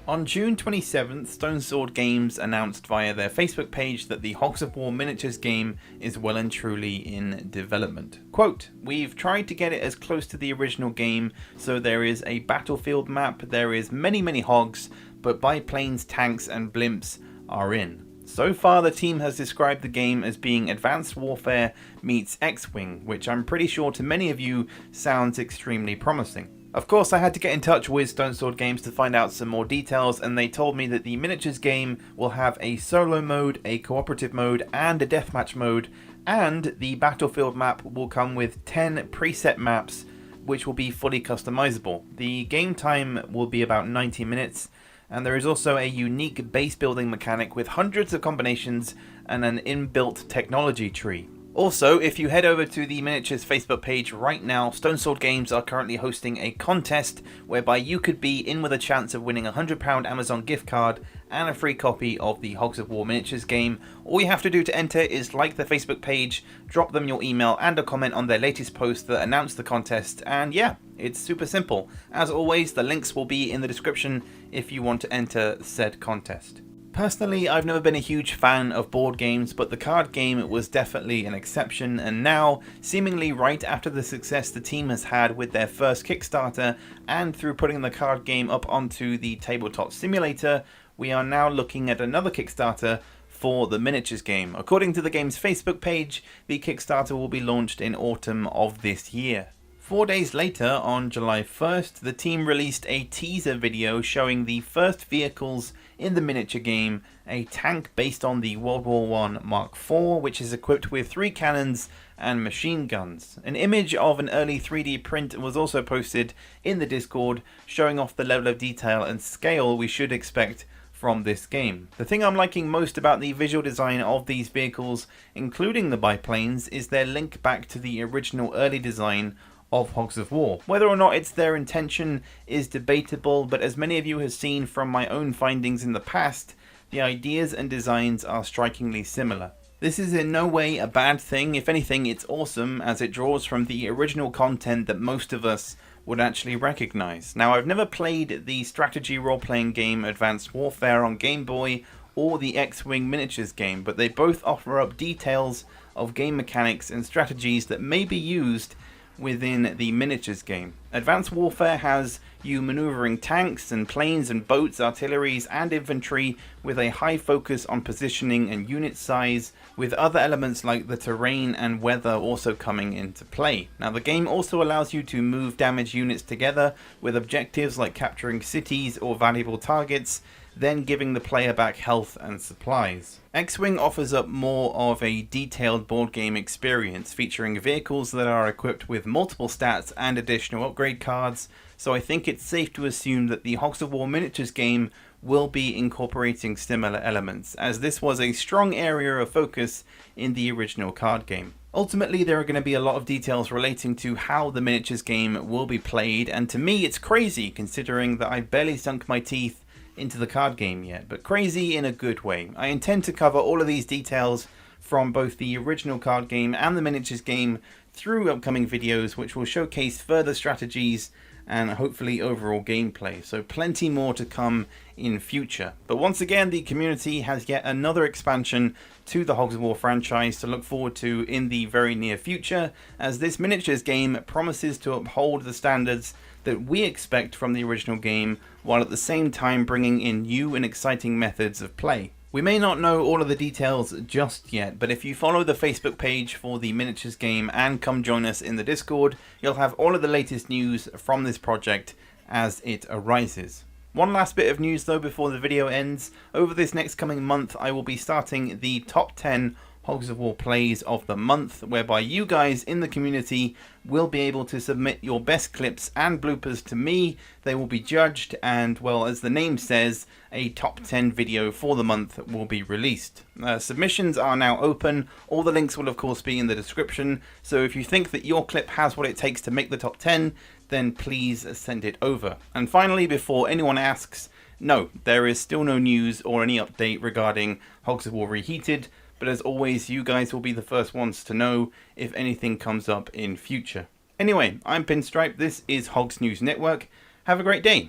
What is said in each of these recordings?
On June 27th, Stone Sword Games announced via their Facebook page that the Hogs of War miniatures game is well and truly in development. Quote, "We've tried to get it as close to the original game, so there is a battlefield map, there is many hogs, but biplanes, tanks and blimps are in. So far the team has described the game as being Advanced Warfare meets XWing, which I'm pretty sure to many of you sounds extremely promising." Of course, I had to get in touch with Stone Sword Games to find out some more details, and they told me that the miniatures game will have a solo mode, a cooperative mode, and a deathmatch mode, and the battlefield map will come with 10 preset maps, which will be fully customizable. The game time will be about 90 minutes, and there is also a unique base building mechanic with hundreds of combinations and an inbuilt technology tree. Also, if you head over to the Miniatures Facebook page right now, Stone Sword Games are currently hosting a contest whereby you could be in with a chance of winning a £100 Amazon gift card and a free copy of the Hogs of War miniatures game. All you have to do to enter is like the Facebook page, drop them your email and a comment on their latest post that announced the contest, and yeah, it's super simple. As always, the links will be in the description if you want to enter said contest. Personally, I've never been a huge fan of board games, but the card game was definitely an exception, and now, seemingly right after the success the team has had with their first Kickstarter, and through putting the card game up onto the tabletop simulator, we are now looking at another Kickstarter for the miniatures game. According to the game's Facebook page, the Kickstarter will be launched in autumn of this year. 4 days later, on July 1st, the team released a teaser video showing the first vehicles in the miniature game, a tank based on the World War I Mark IV, which is equipped with 3 cannons and machine guns. An image of an early 3D print was also posted in the Discord, showing off the level of detail and scale we should expect from this game. The thing I'm liking most about the visual design of these vehicles, including the biplanes, is their link back to the original early design of Hogs of War. Whether or not it's their intention is debatable, but as many of you have seen from my own findings in the past, the ideas and designs are strikingly similar. This is in no way a bad thing. If anything, it's awesome, as it draws from the original content that most of us would actually recognize. Now, I've never played the strategy role-playing game Advanced Warfare on Game Boy or the XWing miniatures game, but they both offer up details of game mechanics and strategies that may be used within the miniatures game. Advanced Warfare has you maneuvering tanks and planes and boats, artilleries and infantry with a high focus on positioning and unit size, with other elements like the terrain and weather also coming into play. Now, the game also allows you to move damaged units together with objectives like capturing cities or valuable targets, then giving the player back health and supplies. XWing offers up more of a detailed board game experience, featuring vehicles that are equipped with multiple stats and additional upgrade cards, so I think it's safe to assume that the Hogs of War miniatures game will be incorporating similar elements, as this was a strong area of focus in the original card game. Ultimately, there are going to be a lot of details relating to how the miniatures game will be played, and to me it's crazy considering that I've barely sunk my teeth into the card game yet, but crazy in a good way. I intend to cover all of these details from both the original card game and the miniatures game through upcoming videos, which will showcase further strategies and hopefully overall gameplay, so plenty more to come in future. But once again, the community has yet another expansion to the Hogs of War franchise to look forward to in the very near future, as this miniatures game promises to uphold the standards that we expect from the original game, while at the same time bringing in new and exciting methods of play. We may not know all of the details just yet, but if you follow the Facebook page for the miniatures game and come join us in the Discord, you'll have all of the latest news from this project as it arises. One last bit of news though before the video ends. Over this next coming month, I will be starting the top 10 Hogs of War plays of the month, whereby you guys in the community will be able to submit your best clips and bloopers to me. They will be judged, and well, as the name says, a top 10 video for the month will be released. Submissions are now open. All the links will of course be in the description, so if you think that your clip has what it takes to make the top 10, then please send it over. And finally, before anyone asks, no, there is still no news or any update regarding Hogs of War Reheated, but as always, you guys will be the first ones to know if anything comes up in future. Anyway, I'm Pinstripe, this is Hogs News Network. Have a great day.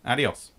Adios.